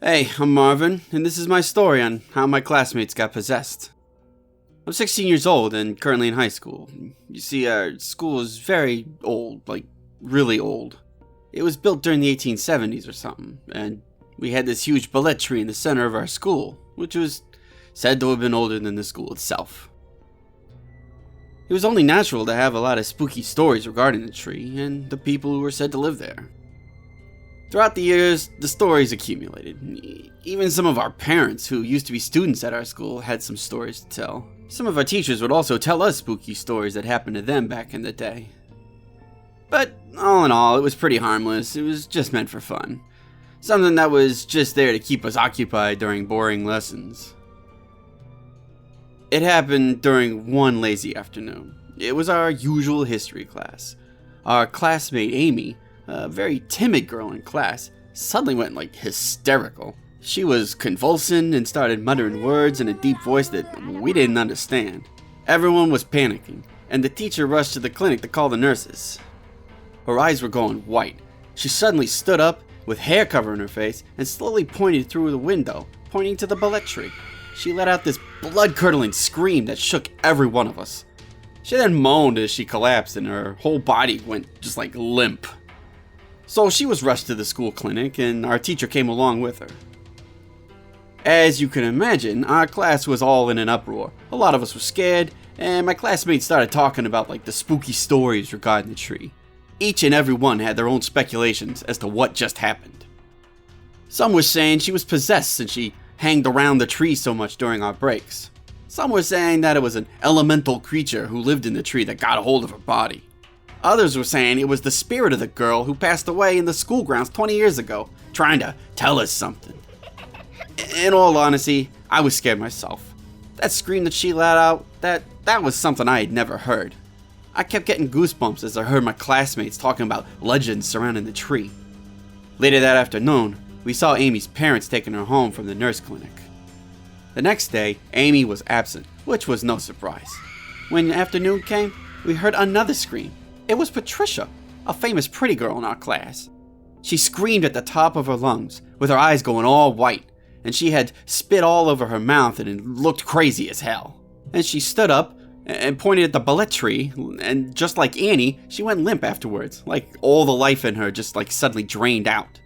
Hey, I'm Marvin, and this is my story on how my classmates got possessed. I'm 16 years old and currently in high school. You see, our school is very old, like really old. It was built during the 1870s or something, and we had this huge Balete tree in the center of our school, which was said to have been older than the school itself. It was only natural to have a lot of spooky stories regarding the tree and the people who were said to live there. Throughout the years, the stories accumulated. Even some of our parents, who used to be students at our school, had some stories to tell. Some of our teachers would also tell us spooky stories that happened to them back in the day. But all in all, it was pretty harmless. It was just meant for fun. Something that was just there to keep us occupied during boring lessons. It happened during one lazy afternoon. It was our usual history class. Our classmate Amie, a very timid girl in class, suddenly went hysterical. She was convulsing and started muttering words in a deep voice that we didn't understand. Everyone was panicking, and the teacher rushed to the clinic to call the nurses. Her eyes were going white. She suddenly stood up with hair covering her face and slowly pointed through the window, pointing to the Balete tree. She let out this blood-curdling scream that shook every one of us. She then moaned as she collapsed and her whole body went just limp. So she was rushed to the school clinic and our teacher came along with her. As you can imagine, our class was all in an uproar. A lot of us were scared, and my classmates started talking about the spooky stories regarding the tree. Each and every one had their own speculations as to what just happened. Some were saying she was possessed since she hanged around the tree so much during our breaks. Some were saying that it was an elemental creature who lived in the tree that got a hold of her body. Others were saying it was the spirit of the girl who passed away in the school grounds 20 years ago, trying to tell us something. In all honesty, I was scared myself. That scream that she let out, that was something I had never heard. I kept getting goosebumps as I heard my classmates talking about legends surrounding the tree. Later that afternoon, we saw Amie's parents taking her home from the nurse clinic. The next day, Amie was absent, which was no surprise. When afternoon came, we heard another scream. It was Patricia, a famous pretty girl in our class. She screamed at the top of her lungs, with her eyes going all white, and she had spit all over her mouth and it looked crazy as hell. And she stood up and pointed at the Balete tree, and just like Annie, she went limp afterwards, like all the life in her just suddenly drained out.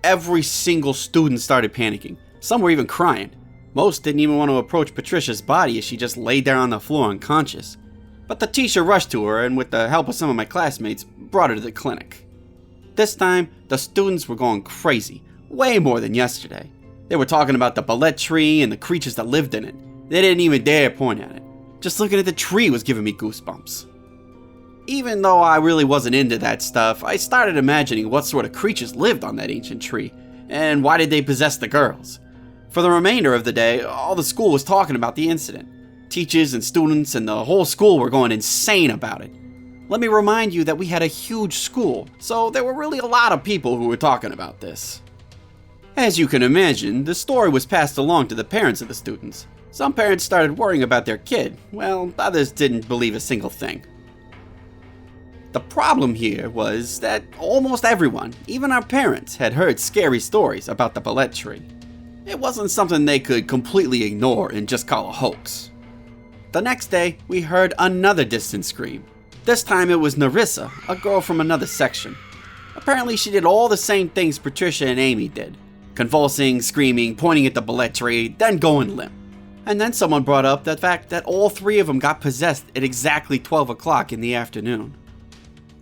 Every single student started panicking. Some were even crying. Most didn't even want to approach Patricia's body as she just lay down on the floor unconscious. But the teacher rushed to her and with the help of some of my classmates, brought her to the clinic. This time, the students were going crazy, way more than yesterday. They were talking about the Balete tree and the creatures that lived in it. They didn't even dare point at it. Just looking at the tree was giving me goosebumps. Even though I really wasn't into that stuff, I started imagining what sort of creatures lived on that ancient tree, and why did they possess the girls. For the remainder of the day, all the school was talking about the incident. Teachers and students and the whole school were going insane about it. Let me remind you that we had a huge school, so there were really a lot of people who were talking about this. As you can imagine, the story was passed along to the parents of the students. Some parents started worrying about their kid, while others didn't believe a single thing. The problem here was that almost everyone, even our parents, had heard scary stories about the Balete tree. It wasn't something they could completely ignore and just call a hoax. The next day, we heard another distant scream. This time it was Narissa, a girl from another section. Apparently she did all the same things Patricia and Amie did. Convulsing, screaming, pointing at the Balete tree, then going limp. And then someone brought up the fact that all three of them got possessed at exactly 12 o'clock in the afternoon.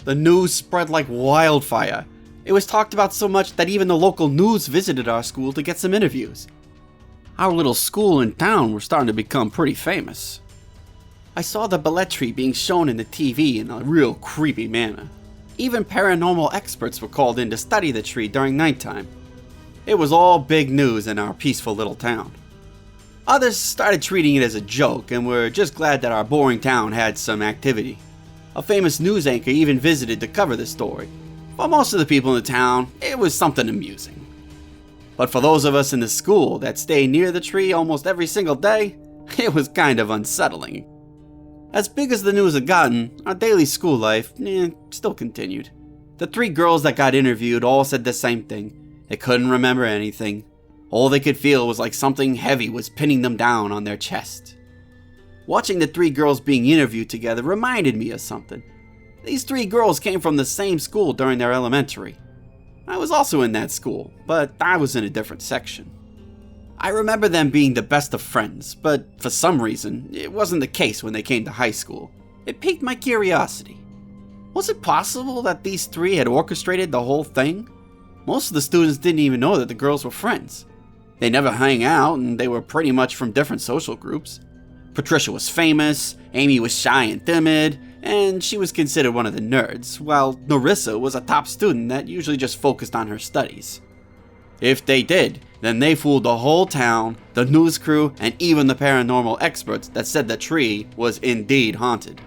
The news spread like wildfire. It was talked about so much that even the local news visited our school to get some interviews. Our little school and town were starting to become pretty famous. I saw the Balete tree being shown in the TV in a real creepy manner. Even paranormal experts were called in to study the tree during nighttime. It was all big news in our peaceful little town. Others started treating it as a joke and were just glad that our boring town had some activity. A famous news anchor even visited to cover the story. For most of the people in the town, it was something amusing. But for those of us in the school that stayed near the tree almost every single day, it was kind of unsettling. As big as the news had gotten, our daily school life still continued. The three girls that got interviewed all said the same thing. They couldn't remember anything. All they could feel was like something heavy was pinning them down on their chest. Watching the 3 girls being interviewed together reminded me of something. These 3 girls came from the same school during their elementary. I was also in that school, but I was in a different section. I remember them being the best of friends, but for some reason, it wasn't the case when they came to high school. It piqued my curiosity. Was it possible that these 3 had orchestrated the whole thing? Most of the students didn't even know that the girls were friends. They never hung out, and they were pretty much from different social groups. Patricia was famous, Amie was shy and timid, and she was considered one of the nerds, while Narissa was a top student that usually just focused on her studies. If they did, then they fooled the whole town, the news crew, and even the paranormal experts that said the tree was indeed haunted.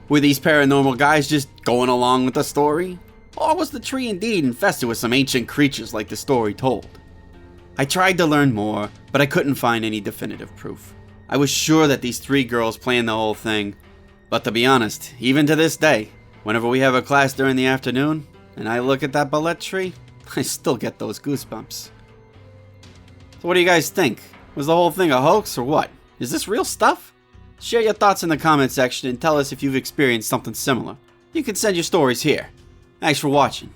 Were these paranormal guys just going along with the story? Or was the tree indeed infested with some ancient creatures like the story told? I tried to learn more, but I couldn't find any definitive proof. I was sure that these 3 girls planned the whole thing, but to be honest, even to this day, whenever we have a class during the afternoon, and I look at that Balete tree, I still get those goosebumps. So what do you guys think? Was the whole thing a hoax or what? Is this real stuff? Share your thoughts in the comment section and tell us if you've experienced something similar. You can send your stories here. Thanks for watching.